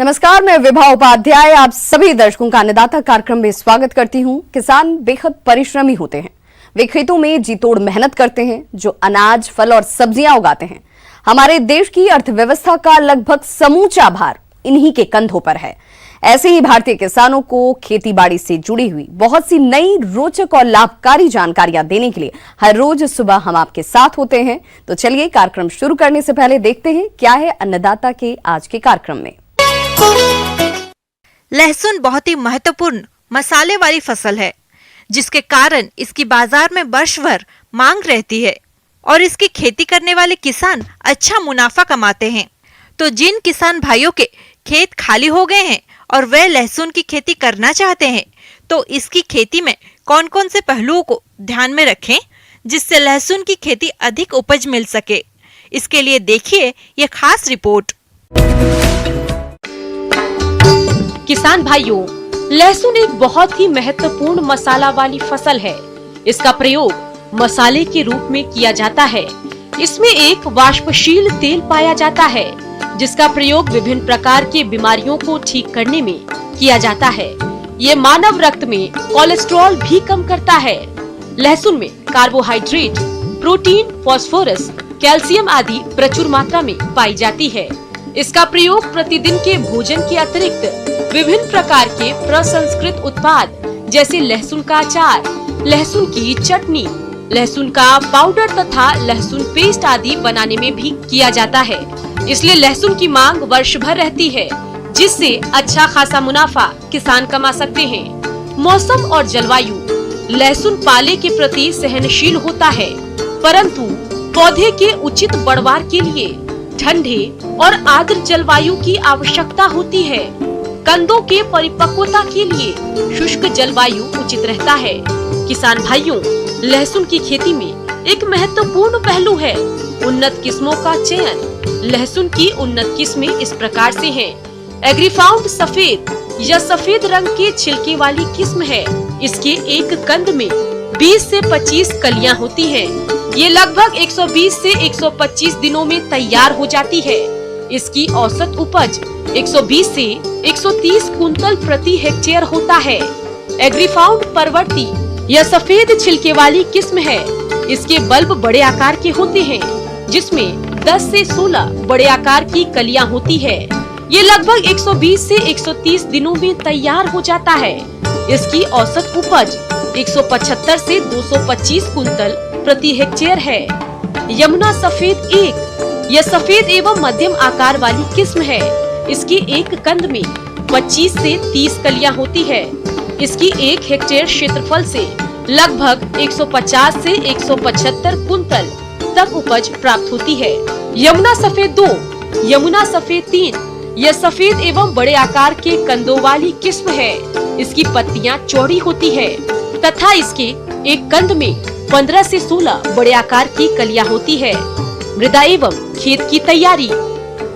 नमस्कार, मैं विभा उपाध्याय आप सभी दर्शकों का अन्नदाता कार्यक्रम में स्वागत करती हूं। किसान बेहद परिश्रमी होते हैं। वे खेतों में जी तोड़ मेहनत करते हैं, जो अनाज, फल और सब्जियां उगाते हैं। हमारे देश की अर्थव्यवस्था का लगभग समूचा भार इन्हीं के कंधों पर है। ऐसे ही भारतीय किसानों को खेती बाड़ी से जुड़ी हुई बहुत सी नई, रोचक और लाभकारी जानकारियां देने के लिए हर रोज सुबह हम आपके साथ होते हैं। तो चलिए कार्यक्रम शुरू करने से पहले देखते हैं क्या है अन्नदाता के आज के कार्यक्रम में। लहसुन बहुत ही महत्वपूर्ण मसाले वाली फसल है, जिसके कारण इसकी बाजार में वर्ष भर मांग रहती है और इसकी खेती करने वाले किसान अच्छा मुनाफा कमाते हैं। तो जिन किसान भाइयों के खेत खाली हो गए हैं और वे लहसुन की खेती करना चाहते हैं, तो इसकी खेती में कौन कौन से पहलुओं को ध्यान में रखें जिससे लहसुन की खेती अधिक उपज मिल सके। इसके लिए देखिए यह खास रिपोर्ट। किसान भाइयों, लहसुन एक बहुत ही महत्वपूर्ण मसाला वाली फसल है। इसका प्रयोग मसाले के रूप में किया जाता है। इसमें एक वाष्पशील तेल पाया जाता है, जिसका प्रयोग विभिन्न प्रकार की बीमारियों को ठीक करने में किया जाता है। ये मानव रक्त में कोलेस्ट्रॉल भी कम करता है। लहसुन में कार्बोहाइड्रेट, प्रोटीन, फास्फोरस, कैल्शियम आदि प्रचुर मात्रा में पाई जाती है। इसका प्रयोग प्रतिदिन के भोजन के अतिरिक्त विभिन्न प्रकार के प्रसंस्कृत उत्पाद जैसे लहसुन का अचार, लहसुन की चटनी, लहसुन का पाउडर तथा लहसुन पेस्ट आदि बनाने में भी किया जाता है। इसलिए लहसुन की मांग वर्ष भर रहती है, जिससे अच्छा खासा मुनाफा किसान कमा सकते हैं। मौसम और जलवायु। लहसुन पाले के प्रति सहनशील होता है, परंतु पौधे के उचित बढ़वार के लिए ठंडे और आर्द्र जलवायु की आवश्यकता होती है। कंदों के परिपक्वता के लिए शुष्क जलवायु उचित रहता है। किसान भाइयों, लहसुन की खेती में एक महत्वपूर्ण पहलू है उन्नत किस्मों का चयन। लहसुन की उन्नत किस्में इस प्रकार से हैं। एग्रीफाउंड सफेद, यह सफेद रंग के छिलके वाली किस्म है। इसके एक कंद में 20 से 25 कलियां होती हैं। ये लगभग 120 से 125 दिनों में तैयार हो जाती है। इसकी औसत उपज 120 से 130 कुंतल प्रति हेक्टेयर होता है। एग्रीफाउंड परवर्ती, यह सफेद छिलके वाली किस्म है। इसके बल्ब बड़े आकार के होते हैं, जिसमें 10 से 16 बड़े आकार की कलियां होती है। ये लगभग 120 से 130 दिनों में तैयार हो जाता है। इसकी औसत उपज 175 से 225 कुंतल प्रति हेक्टेयर है। यमुना सफेद 1, यह सफेद एवं मध्यम आकार वाली किस्म है। इसकी एक कंद में 25 से 30 कलियां होती है। इसकी 1 हेक्टेयर क्षेत्रफल से लगभग 150 से 175 कुंतल तक उपज प्राप्त होती है। यमुना सफेद 2, यमुना सफेद 3, यह सफेद एवं बड़े आकार के कंदों वाली किस्म है। इसकी पत्तियां चौड़ी होती है तथा इसके एक कंद में 15 से 16 बड़े आकार की कलियां होती है। मृदा एवं खेत की तैयारी।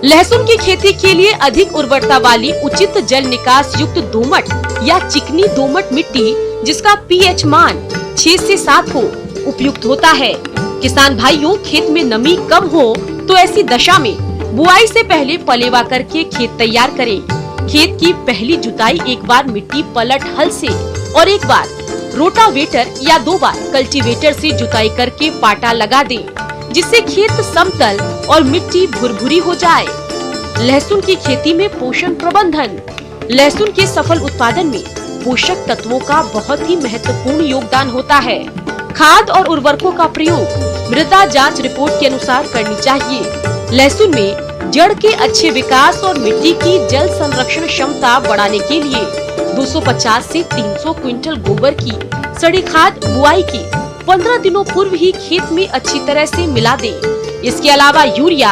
लहसुन की खेती के लिए अधिक उर्वरता वाली उचित जल निकास युक्त दोमट या चिकनी दोमट मिट्टी, जिसका पीएच मान 6 से 7 हो, उपयुक्त होता है। किसान भाइयों, खेत में नमी कम हो तो ऐसी दशा में बुआई से पहले पलेवा करके खेत तैयार करें। खेत की पहली जुताई एक बार मिट्टी पलट हल से और एक बार रोटावेटर या 2 बार कल्टीवेटर से जुताई करके पाटा लगा दें, जिससे खेत समतल और मिट्टी भुरभुरी हो जाए। लहसुन की खेती में पोषण प्रबंधन। लहसुन के सफल उत्पादन में पोषक तत्वों का बहुत ही महत्वपूर्ण योगदान होता है। खाद और उर्वरकों का प्रयोग मृदा जांच रिपोर्ट के अनुसार करनी चाहिए। लहसुन में जड़ के अच्छे विकास और मिट्टी की जल संरक्षण क्षमता बढ़ाने के लिए 250 से 300 क्विंटल गोबर की सड़ी खाद बुआई के 15 दिनों पूर्व ही खेत में अच्छी तरह से मिला दें। इसके अलावा यूरिया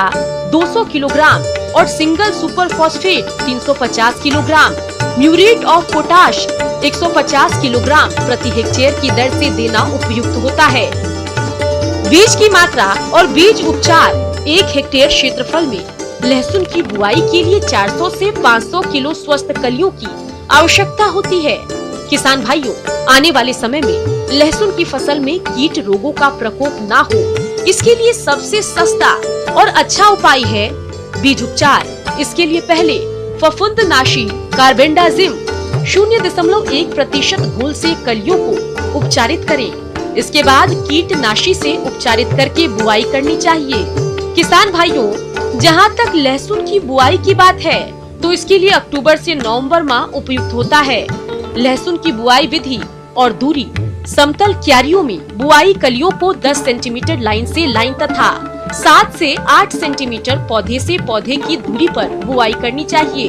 200 किलोग्राम और single super phosphate 350 kilogram, muriate of potash 150 kilogram प्रति हेक्टेयर की दर से देना उपयुक्त होता है। बीज की मात्रा और बीज उपचार। 1 हेक्टेयर क्षेत्रफल में लहसुन की बुआई के लिए 400 से 500 किलो स्वस्थ कलियों की आवश्यकता होती है। किसान भाइयों, आने वाले समय में लहसुन की फसल में कीट रोगों का प्रकोप ना हो, इसके लिए सबसे सस्ता और अच्छा उपाय है बीज उपचार। इसके लिए पहले फफूंदनाशी कार्बेंडाजिम 0.1% घोल से कलियों को उपचारित करें। इसके बाद कीटनाशी से उपचारित करके बुआई करनी चाहिए। किसान भाइयों, जहां तक लहसुन की बुआई की बात है तो इसके लिए अक्टूबर से नवंबर माह उपयुक्त होता है। लहसुन की बुआई विधि और दूरी: समतल क्यारियों में बुआई कलियों को 10 सेंटीमीटर लाइन से लाइन तथा 7 से 8 सेंटीमीटर पौधे से पौधे की दूरी पर बुआई करनी चाहिए।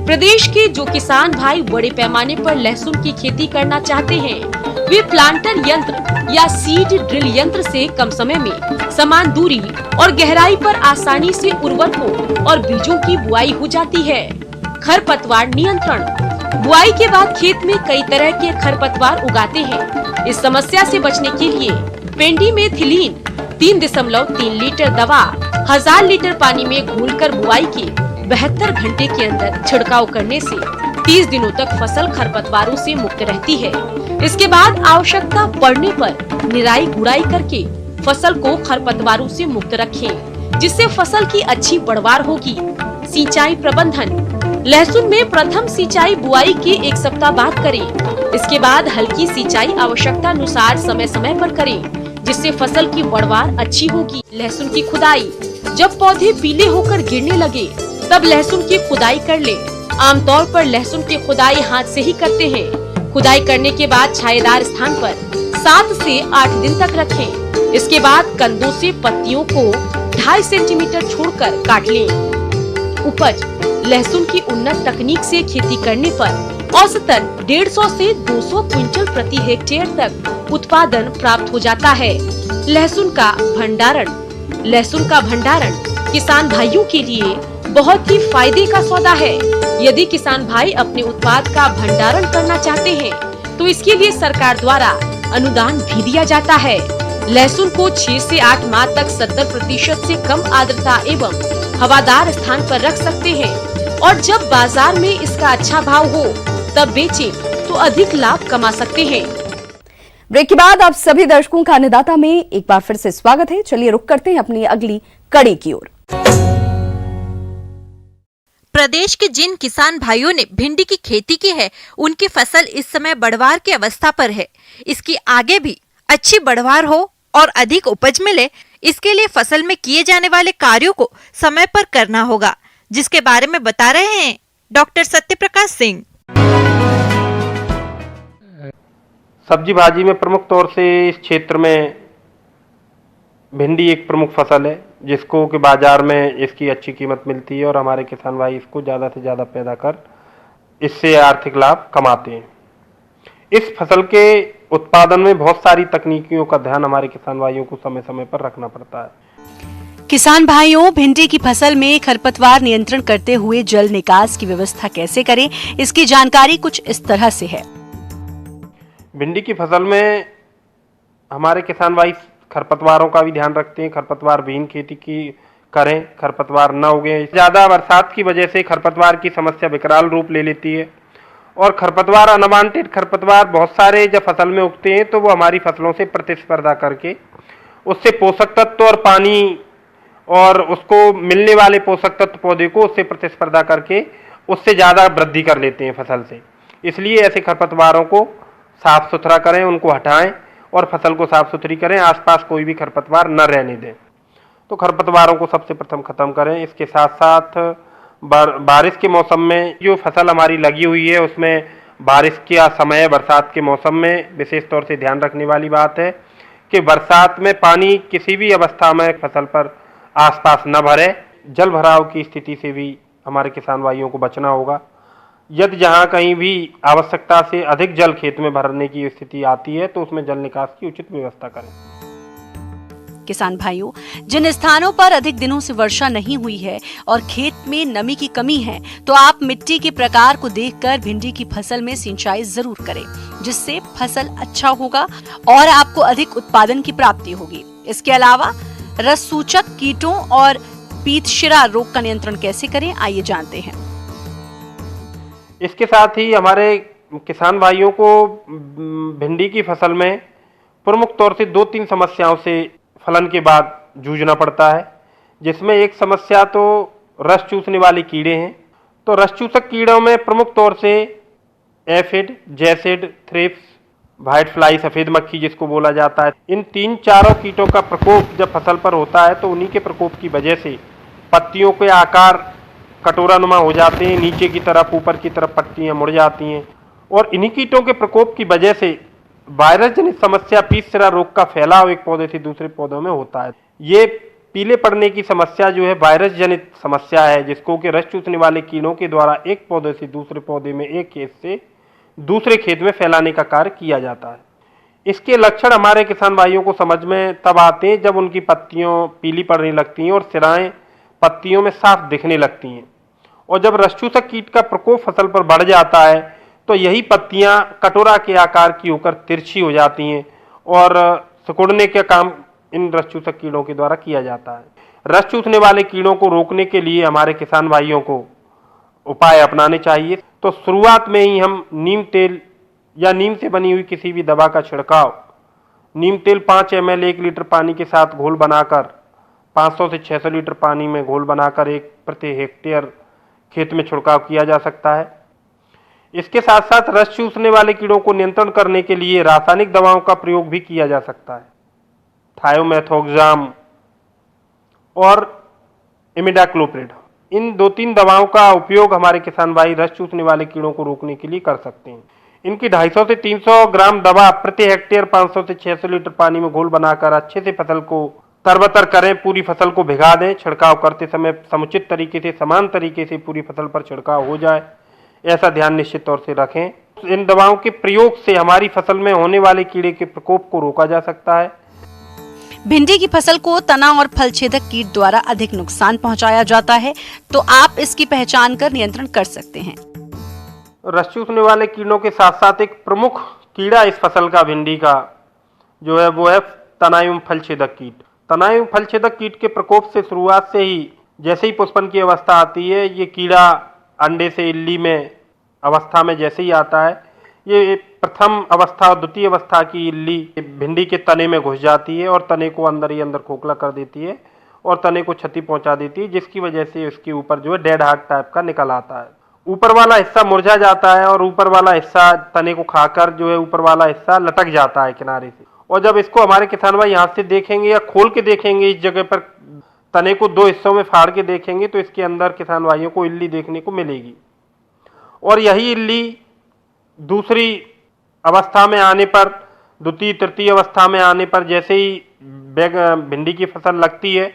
प्रदेश के जो किसान भाई बड़े पैमाने पर लहसुन की खेती करना चाहते हैं, वे प्लांटर यंत्र या सीड ड्रिल यंत्र से कम समय में समान दूरी और गहराई पर आसानी से उर्वरकों और बीजों की बुआई हो जाती है। खरपतवार नियंत्रण: बुआई के बाद खेत में कई तरह के खरपतवार उगाते हैं। इस समस्या से बचने के लिए पेंडिमेथिलीन 3.3 लीटर दवा 1000 लीटर पानी में घोलकर बुआई के 72 घंटे के अंदर छिड़काव करने से 30 दिनों तक फसल खरपतवारों से मुक्त रहती है। इसके बाद आवश्यकता पड़ने पर निराई गुड़ाई करके फसल को खरपतवारों से मुक्त रखें, जिससे फसल की अच्छी पैदावार होगी। सिंचाई प्रबंधन: लहसुन में प्रथम सिंचाई बुआई के 1 सप्ताह बाद करें। इसके बाद हल्की सिंचाई आवश्यकता अनुसार समय समय पर करें, जिससे फसल की पैदावार अच्छी होगी। लहसुन की खुदाई: जब पौधे पीले होकर गिरने लगे तब लहसुन की खुदाई कर ले। आमतौर पर लहसुन की खुदाई हाथ से ही करते हैं। खुदाई करने के बाद छायेदार स्थान पर 7 से 8 दिन तक रखें। इसके बाद कंदों से पत्तियों को 2.5 सेंटीमीटर छोड़कर काट लें। उपज: लहसुन की उन्नत तकनीक से खेती करने पर औसतन 150 से 200 क्विंटल प्रति हेक्टेयर तक उत्पादन प्राप्त हो जाता है। लहसुन का भंडारण: लहसुन का भंडारण किसान भाइयों के लिए बहुत ही फायदे का सौदा है। यदि किसान भाई अपने उत्पाद का भंडारण करना चाहते हैं तो इसके लिए सरकार द्वारा अनुदान भी दिया जाता है। लहसुन को 6 से 8 माह तक 70% से कम आर्द्रता एवं हवादार स्थान पर रख सकते हैं और जब बाजार में इसका अच्छा भाव हो तब बेचें तो अधिक लाभ कमा सकते हैं। ब्रेक के बाद आप सभी दर्शकों का अन्नदाता में एक बार फिर से स्वागत है। चलिए रुक करते हैं अपनी अगली कड़ी की ओर। प्रदेश के जिन किसान भाइयों ने भिंडी की खेती की है, उनकी फसल इस समय बढ़वार की अवस्था पर है। इसकी आगे भी अच्छी बढ़वार हो और अधिक उपज मिले, इसके लिए फसल में किए जाने वाले कार्यों को समय पर करना होगा, जिसके बारे में बता रहे हैं डॉक्टर सत्यप्रकाश सिंह। सब्जी भाजी में प्रमुख तौर से इस क्षेत्र में भिंडी एक प्रमुख फसल है, जिसको कि बाजार में इसकी अच्छी कीमत मिलती है और हमारे किसान भाई इसको ज़्यादा से ज़्यादा पैदा कर इससे आर्थिक लाभ कमाते हैं। इस फसल के उत्पादन में बहुत सारी तकनीकियों का ध्यान हमारे किसान भाइयों को समय समय पर रखना पड़ता है। किसान भाइयों, भिंडी की फसल में खरपतवार नियंत्रण करते हुए जल निकास की व्यवस्था कैसे करें, इसकी जानकारी कुछ इस तरह से है। भिंडी की फसल में हमारे किसान भाई खरपतवारों का भी ध्यान रखते हैं। खरपतवार विहीन खेती की करें, खरपतवार न उगे। ज़्यादा बरसात की वजह से खरपतवार की समस्या विकराल रूप ले लेती है और खरपतवार अनवांटेड खरपतवार बहुत सारे जब फसल में उगते हैं तो वो हमारी फसलों से प्रतिस्पर्धा करके उससे पोषक तत्व और पानी और उसको मिलने वाले पोषक तत्व पौधे को उससे प्रतिस्पर्धा करके उससे ज़्यादा वृद्धि कर लेते हैं फसल से। इसलिए ऐसे खरपतवारों को साफ सुथरा करें, उनको हटाएं और फसल को साफ सुथरी करें, आसपास कोई भी खरपतवार न रहने दें। तो खरपतवारों को सबसे प्रथम खत्म करें। इसके साथ साथ बारिश के मौसम में जो फसल हमारी लगी हुई है उसमें बारिश का समय बरसात के मौसम में विशेष तौर से ध्यान रखने वाली बात है कि बरसात में पानी किसी भी अवस्था में फसल पर आसपास न भरे। जल भराव की स्थिति से भी हमारे किसान भाइयों को बचना होगा। यदि जहाँ कहीं भी आवश्यकता से अधिक जल खेत में भरने की स्थिति आती है तो उसमें जल निकास की उचित व्यवस्था करें। किसान भाइयों, जिन स्थानों पर अधिक दिनों से वर्षा नहीं हुई है और खेत में नमी की कमी है, तो आप मिट्टी के प्रकार को देखकर भिंडी की फसल में सिंचाई जरूर करें, जिससे फसल अच्छा होगा और आपको अधिक उत्पादन की प्राप्ति होगी। इसके अलावा रस सूचक कीटों और पीतशिरा रोग का नियंत्रण कैसे करें, आइए जानते हैं। इसके साथ ही हमारे किसान भाइयों को भिंडी की फसल में प्रमुख तौर से 2-3 समस्याओं से फलन के बाद जूझना पड़ता है, जिसमें एक समस्या तो रस चूसने वाले कीड़े हैं। तो रस चूसक कीड़ों में प्रमुख तौर से aphid, jassid, thrips, white fly, सफेद मक्खी जिसको बोला जाता है, इन 3-4 कीटों का प्रकोप जब फसल पर होता है तो उन्हीं के प्रकोप की वजह से पत्तियों के आकार कटोरानुमा हो जाते हैं, नीचे की तरफ ऊपर की तरफ पत्तियां मुड़ जाती हैं, और इन्हीं कीटों के प्रकोप की वजह से वायरस जनित समस्या पीस सिरा रोग का फैलाव एक पौधे से दूसरे पौधों में होता है। ये पीले पड़ने की समस्या जो है वायरस जनित समस्या है, जिसको कि रस चूसने वाले कीड़ों के द्वारा एक पौधे से दूसरे पौधे में, एक खेत से दूसरे खेत में फैलाने का कार्य किया जाता है। इसके लक्षण हमारे किसान भाइयों को समझ में तब आते हैं जब उनकी पत्तियों पीली पड़ने लगती हैं और सिराएं पत्तियों में साफ दिखने लगती हैं, और जब रस चूसक कीट का प्रकोप फसल पर बढ़ जाता है तो यही पत्तियां कटोरा के आकार की होकर तिरछी हो जाती हैं और सिकुड़ने का काम इन रस चूसक कीड़ों के द्वारा किया जाता है। रस चूसने वाले कीड़ों को रोकने के लिए हमारे किसान भाइयों को उपाय अपनाने चाहिए। तो शुरुआत में ही हम नीम तेल या नीम से बनी हुई किसी भी दवा का छिड़काव, नीम तेल 5 ml 1 लीटर पानी के साथ घोल बनाकर 500 से 600 लीटर पानी में घोल बनाकर 1 प्रति हेक्टेयर खेत में छिड़काव किया जा सकता है। इसके साथ साथ रस चूसने वाले कीड़ों को नियंत्रण करने के लिए रासायनिक दवाओं का प्रयोग भी किया जा सकता है। थायोमेथोक्साम और इमिडाक्लोप्रिड, इन 2-3 दवाओं का उपयोग हमारे किसान भाई रस चूसने वाले कीड़ों को रोकने के लिए कर सकते हैं। इनकी 250 से 300 ग्राम दवा प्रति हेक्टेयर 500 से 600 लीटर पानी में घोल बनाकर अच्छे से फसल को तरबतर करें, पूरी फसल को भिगा दें। छिड़काव करते समय समुचित तरीके से, समान तरीके से पूरी फसल पर छिड़काव हो जाए, ऐसा ध्यान निश्चित तौर से रखें। इन दवाओं के प्रयोग से हमारी फसल में होने वाले कीड़े के प्रकोप को रोका जा सकता है। भिंडी की फसल को तना और फल छेदक कीट द्वारा अधिक नुकसान पहुंचाया जाता है, तो आप इसकी पहचान कर नियंत्रण कर सकते हैं। रस चूसने वाले कीड़ों के साथ साथ एक प्रमुख कीड़ा इस फसल का, भिंडी का जो है वो है तना एवं फल छेदक कीट। तना एवं फल छेदक कीट के प्रकोप से शुरुआत से ही जैसे ही पुष्पन की अवस्था आती है, ये कीड़ा अंडे से इल्ली में अवस्था में जैसे ही आता है, ये प्रथम अवस्था और द्वितीय अवस्था की इल्ली भिंडी के तने में घुस जाती है और तने को अंदर ही अंदर खोखला कर देती है और तने को क्षति पहुंचा देती है, जिसकी वजह से उसके ऊपर जो है डेड हार्ट टाइप का निकल आता है। ऊपर वाला हिस्सा मुरझा जाता है और ऊपर वाला हिस्सा तने को खाकर जो है ऊपर वाला हिस्सा लटक जाता है किनारे से। और जब इसको हमारे किसान भाई यहाँ से देखेंगे या खोल के देखेंगे, इस जगह पर तने को 2 हिस्सों में फाड़ के देखेंगे, तो इसके अंदर किसान भाइयों को इल्ली देखने को मिलेगी। और यही इल्ली दूसरी अवस्था में आने पर, द्वितीय तृतीय अवस्था में आने पर जैसे ही भिंडी की फसल लगती है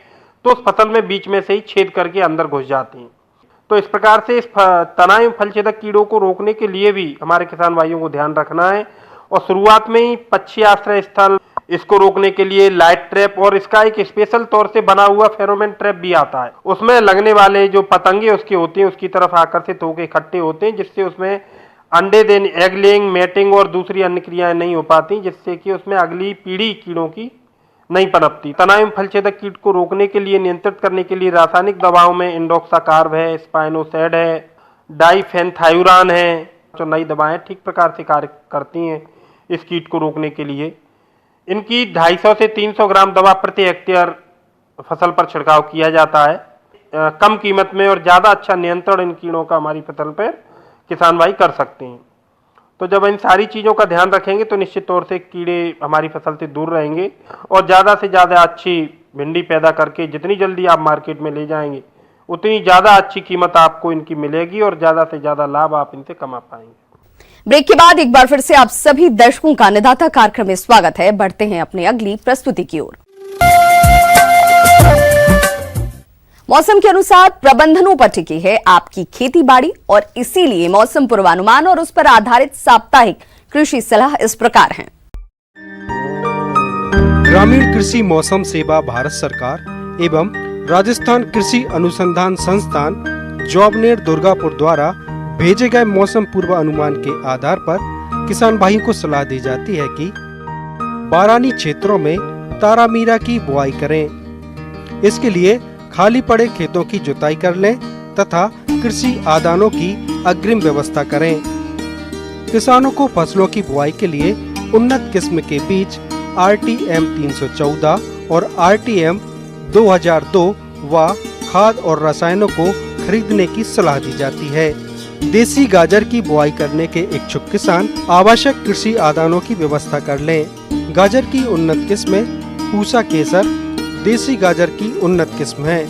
तो उस फसल में बीच में से ही छेद करके अंदर घुस जाती हैं। तो इस प्रकार से इस तना एवं फल छेदक कीड़ों को रोकने के लिए भी हमारे किसान भाइयों को ध्यान रखना है। और शुरुआत में ही पक्षी आश्रय स्थल, इसको रोकने के लिए लाइट ट्रैप और इसका एक स्पेशल तौर से बना हुआ फेरोमोन ट्रैप भी आता है। उसमें लगने वाले जो पतंगे उसके होते हैं उसकी तरफ आकर्षित होकर इकट्ठे होते हैं, जिससे उसमें अंडे देने, एग लेइंग, मैटिंग और दूसरी अन्य क्रियाएं नहीं हो पाती, जिससे कि उसमें अगली पीढ़ी कीड़ों की नहीं पनपती। तना एवं फल छेदक कीट को रोकने के लिए, नियंत्रित करने के लिए रासायनिक दवाओं में इंडोक्साकार्ब है, स्पाइनोसैड है, डाइफेनथायुरान है, जो नई दवाएं ठीक प्रकार से कार्य करती हैं इस कीट को रोकने के लिए। इनकी 250 से 300 ग्राम दवा प्रति हेक्टेयर फसल पर छिड़काव किया जाता है। कम कीमत में और ज़्यादा अच्छा नियंत्रण इन कीड़ों का हमारी फसल पर किसान भाई कर सकते हैं। तो जब इन सारी चीज़ों का ध्यान रखेंगे तो निश्चित तौर से कीड़े हमारी फसल से दूर रहेंगे और ज़्यादा से ज़्यादा अच्छी भिंडी पैदा करके जितनी जल्दी आप मार्केट में ले जाएंगे उतनी ज़्यादा अच्छी कीमत आपको इनकी मिलेगी और ज़्यादा से ज़्यादा लाभ आप इनसे कमा पाएंगे। ब्रेक के बाद एक बार फिर से आप सभी दर्शकों का अन्नदाता कार्यक्रम में स्वागत है। बढ़ते हैं अपनी अगली प्रस्तुति की ओर। मौसम के अनुसार प्रबंधनों पर टिकी है आपकी खेती बाड़ी और इसीलिए मौसम पूर्वानुमान और उस पर आधारित साप्ताहिक कृषि सलाह इस प्रकार है। ग्रामीण कृषि मौसम सेवा भारत सरकार एवं राजस्थान कृषि अनुसंधान संस्थान जॉबनेर दुर्गापुर द्वारा भेजे गए मौसम पूर्व अनुमान के आधार पर किसान भाइयों को सलाह दी जाती है कि बारानी क्षेत्रों में तारामीरा की बुआई करें। इसके लिए खाली पड़े खेतों की जुताई कर लें तथा कृषि आदानों की अग्रिम व्यवस्था करें। किसानों को फसलों की बुआई के लिए उन्नत किस्म के बीज RTM 314 और RTM 2002 व खाद और रसायनों को खरीदने की सलाह दी जाती है। देसी गाजर की बुआई करने के इच्छुक किसान आवश्यक कृषि आदानों की व्यवस्था कर लें। गाजर की उन्नत किस्में पूसा केसर देसी गाजर की उन्नत किस्म है।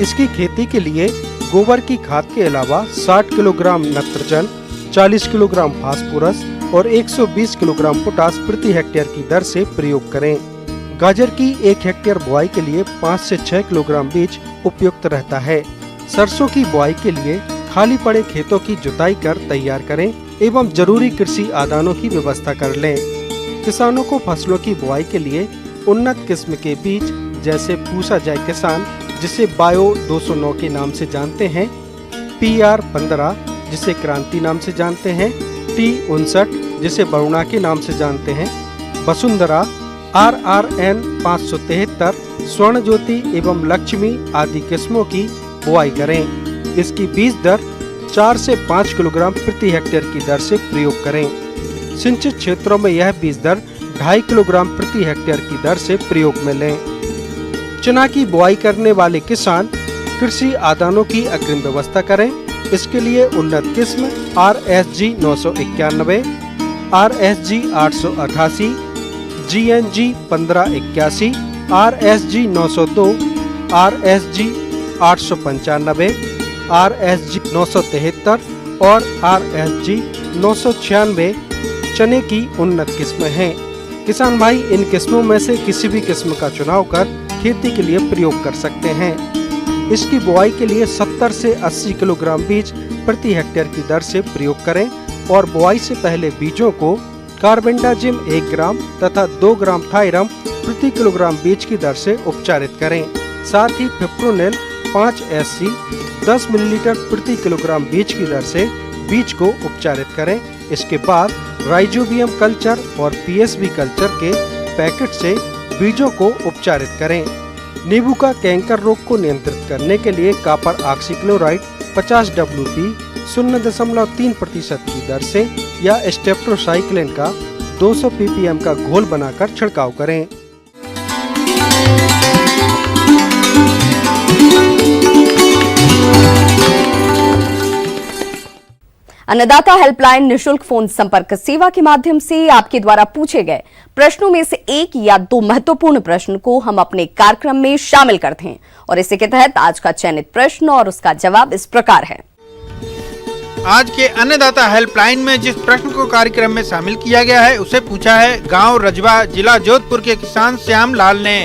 इसकी खेती के लिए गोबर की खाद के अलावा 60 किलोग्राम नत्रजन, 40 किलोग्राम फास्फोरस और 120 किलोग्राम पोटास प्रति हेक्टेयर की दर से प्रयोग करें। गाजर की 1 हेक्टेयर बुआई के लिए 5 से 6 किलोग्राम बीज उपयुक्त रहता है। सरसों की बुआई के लिए खाली पड़े खेतों की जुताई कर तैयार करें एवं जरूरी कृषि आदानों की व्यवस्था कर लें। किसानों को फसलों की बुआई के लिए उन्नत किस्म के बीज जैसे पूसा जय किसान जिसे बायो 209 के नाम से जानते हैं, PR 15 जिसे क्रांति नाम से जानते हैं, T59 जिसे वरुणा के नाम से जानते हैं, वसुंधरा, RRN 573, स्वर्ण ज्योति एवं लक्ष्मी आदि किस्मों की बुआई करें। इसकी बीज दर 4 से 5 किलोग्राम प्रति हेक्टेयर की दर से प्रयोग करें। सिंचित क्षेत्रों में यह बीज दर 2.5 किलोग्राम प्रति हेक्टेयर की दर से प्रयोग में लें। चना की बुआई करने वाले किसान कृषि आदानों की अग्रिम व्यवस्था करें। इसके लिए उन्नत किस्म RSG 991, RSG 888, GNG 1581, RSG 902, RSG 895, RSG 973 और RSG 996 चने की उन्नत किस्म हैं। किसान भाई इन किस्मों में से किसी भी किस्म का चुनाव कर खेती के लिए प्रयोग कर सकते हैं। इसकी बुआई के लिए 70 से 80 किलोग्राम बीज प्रति हेक्टेयर की दर से प्रयोग करें और बुआई से पहले बीजों को कार्बेंडाजिम 1 ग्राम तथा 2 ग्राम थायरम प्रति किलोग्राम बीज की दर से उपचारित करें। साथ ही फिप्रोनिल 5 SC 10 मिलीलीटर प्रति किलोग्राम बीज की दर से बीज को उपचारित करें। इसके बाद राइजोबियम कल्चर और PSB कल्चर के पैकेट से बीजों को उपचारित करें। नींबू का कैंकर रोग को नियंत्रित करने के लिए कॉपर ऑक्सीक्लोराइड 50 WP 0.3% की दर से या स्टेप्टोसाइक्लिन का 200 ppm का घोल बनाकर छिड़काव करें। अन्नदाता हेल्पलाइन निशुल्क फोन संपर्क सेवा के माध्यम से आपके द्वारा पूछे गए प्रश्नों में से 1 या 2 महत्वपूर्ण प्रश्न को हम अपने कार्यक्रम में शामिल करते हैं और इसी के तहत आज का चयनित प्रश्न और उसका जवाब इस प्रकार है। आज के अन्नदाता हेल्पलाइन में जिस प्रश्न को कार्यक्रम में शामिल किया गया है उसे पूछा है गांव रजवा जिला जोधपुर के किसान श्याम लाल ने।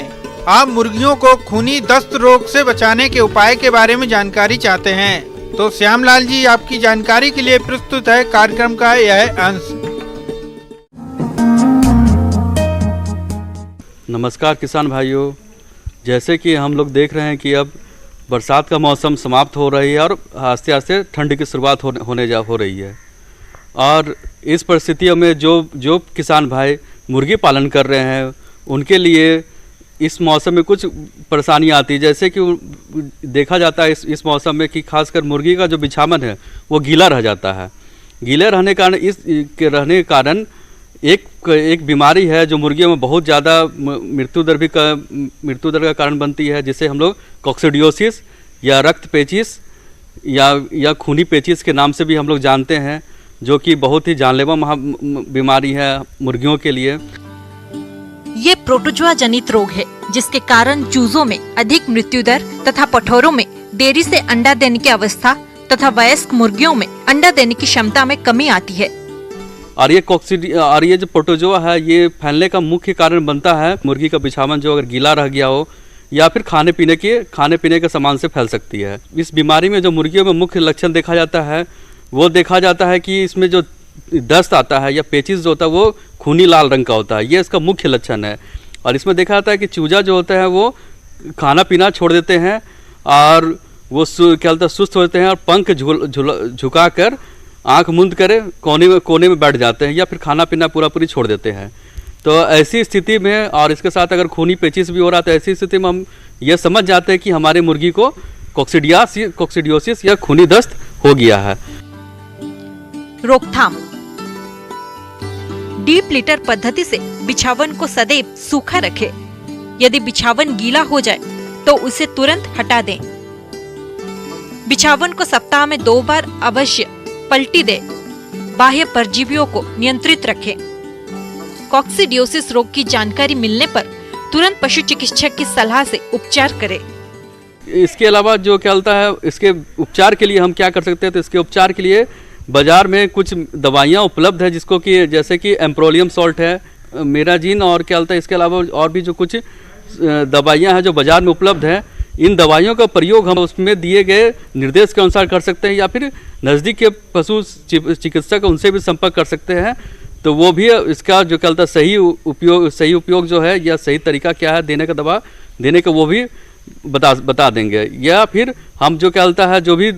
आप मुर्गियों को खूनी दस्त रोग से बचाने के उपाय के बारे में जानकारी चाहते हैं, तो श्यामलाल जी आपकी जानकारी के लिए प्रस्तुत है कार्यक्रम का यह अंश। नमस्कार किसान भाइयों, जैसे कि हम लोग देख रहे हैं कि अब बरसात का मौसम समाप्त हो रही है और आस्ते आस्ते ठंड की शुरुआत हो रही है और इस परिस्थितियों में जो किसान भाई मुर्गी पालन कर रहे हैं उनके लिए इस मौसम में कुछ परेशानी आती है। जैसे कि देखा जाता है इस मौसम में कि खासकर मुर्गी का जो बिछावन है वो गीला रह जाता है। गीले रहने के कारण एक बीमारी है जो मुर्गियों में बहुत ज़्यादा मृत्यु दर का कारण बनती है, जिसे हम लोग कॉक्सिडियोसिस या रक्त पेचिस या खूनी पेचिस के नाम से भी हम लोग जानते हैं, जो कि बहुत ही जानलेवा बीमारी है मुर्गियों के लिए। ये प्रोटोजोआ जनित रोग है जिसके कारण चूजों में अधिक मृत्यु दर तथा पठौरों में देरी से अंडा देने की अवस्था तथा वयस्क मुर्गियों में अंडा देने की क्षमता में कमी आती है। और ये जो प्रोटोजोआ है ये फैलने का मुख्य कारण बनता है मुर्गी का बिछावन जो अगर गीला रह गया हो या फिर खाने पीने के सामान से फैल सकती है। इस बीमारी में जो मुर्गियों में मुख्य लक्षण देखा जाता है वो देखा जाता है कि इसमें जो दस्त आता है या पेचिस जो होता है वो खूनी लाल रंग का होता है, ये इसका मुख्य लक्षण है। और इसमें देखा जाता है कि चूजा जो होता है वो खाना पीना छोड़ देते हैं और वो क्या बोलते हैं सुस्त होते हैं और पंख झुका कर आँख मूंद कर कोने में बैठ जाते हैं या फिर खाना पीना पूरी छोड़ देते हैं। तो ऐसी स्थिति में और इसके साथ अगर खूनी पेचिस भी हो रहा है तो ऐसी स्थिति में हम ये समझ जाते हैं कि हमारी मुर्गी को कॉक्सिडियोसिस या खूनी दस्त हो गया है। रोकथाम। डीप लिटर पद्धति से बिछावन को सदैव सूखा रखें। यदि बिछावन गीला हो जाए तो उसे तुरंत हटा दें। बिछावन को सप्ताह में 2 बार अवश्य पलटी दे। बाह्य परजीवियों को नियंत्रित रखें। कॉक्सिडियोसिस रोग की जानकारी मिलने पर तुरंत पशु चिकित्सक की सलाह से उपचार करें। इसके अलावा जो क्या होता है, इसके उपचार के लिए हम क्या कर सकते हैं, तो इसके उपचार के लिए बाजार में कुछ दवाइयाँ उपलब्ध है, जिसको कि जैसे कि एम्प्रोलियम सॉल्ट है, मेराजीन, और क्या होता है इसके अलावा और भी जो कुछ दवाइयाँ हैं जो बाजार में उपलब्ध है, इन दवाइयों का प्रयोग हम उसमें दिए गए निर्देश के अनुसार कर सकते हैं, या फिर नज़दीक के पशु चिकित्सक उनसे भी संपर्क कर सकते हैं। तो वो भी इसका जो क्या होता है सही उपयोग जो है या सही तरीका क्या है देने का, दवा देने का, वो भी बता देंगे। या फिर हम जो क्या होता है जो भी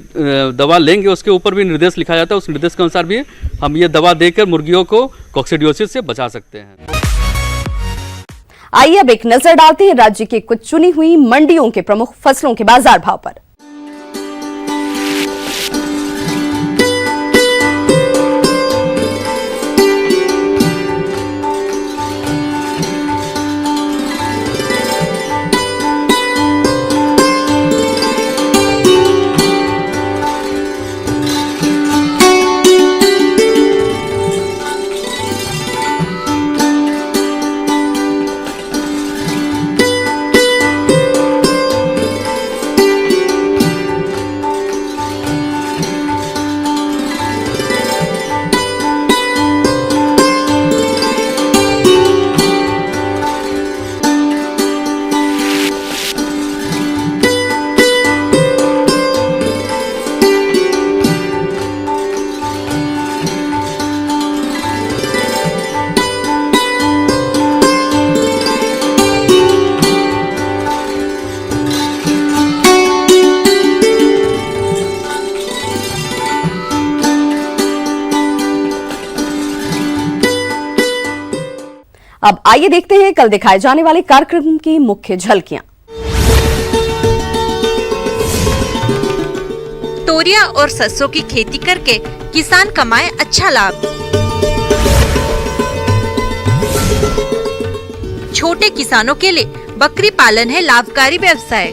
दवा लेंगे उसके ऊपर भी निर्देश लिखा जाता है, उस निर्देश के अनुसार भी हम ये दवा देकर मुर्गियों को कॉक्सिडियोसिस से बचा सकते हैं। आइए अब एक नजर डालते हैं राज्य के कुछ चुनी हुई मंडियों के प्रमुख फसलों के बाजार भाव पर। अब आइए देखते हैं कल दिखाए जाने वाले कार्यक्रम की मुख्य झलकियां। तोरिया और सरसों की खेती करके किसान कमाए अच्छा लाभ। छोटे किसानों के लिए बकरी पालन है लाभकारी व्यवसाय।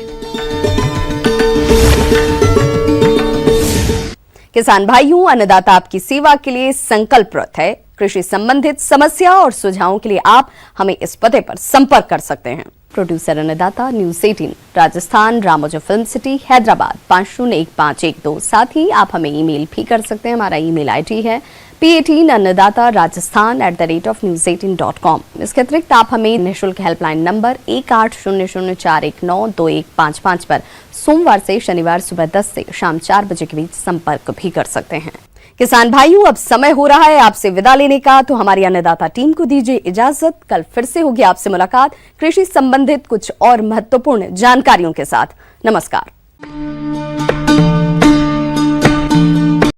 किसान भाइयों, अन्नदाता आपकी सेवा के लिए संकल्परत है। कृषि संबंधित समस्या और सुझावों के लिए आप हमें इस पते पर संपर्क कर सकते हैं। प्रोड्यूसर अन्नदाता, news 18 Rajasthan, Ramoji film city, Hyderabad 501512। साथ ही आप हमें ईमेल भी कर सकते हैं। हमारा ईमेल आईडी है p18annadatarajasthan@news18.com। इसके अतिरिक्त आप हमें निःशुल्क हेल्पलाइन नंबर 180041922155 पर सोमवार से शनिवार सुबह 10 से शाम 4 बजे के बीच संपर्क भी कर सकते हैं। किसान भाइयों, अब समय हो रहा है आपसे विदा लेने का, तो हमारी अन्नदाता टीम को दीजिए इजाजत। कल फिर से होगी आपसे मुलाकात कृषि संबंधित कुछ और महत्वपूर्ण जानकारियों के साथ। नमस्कार।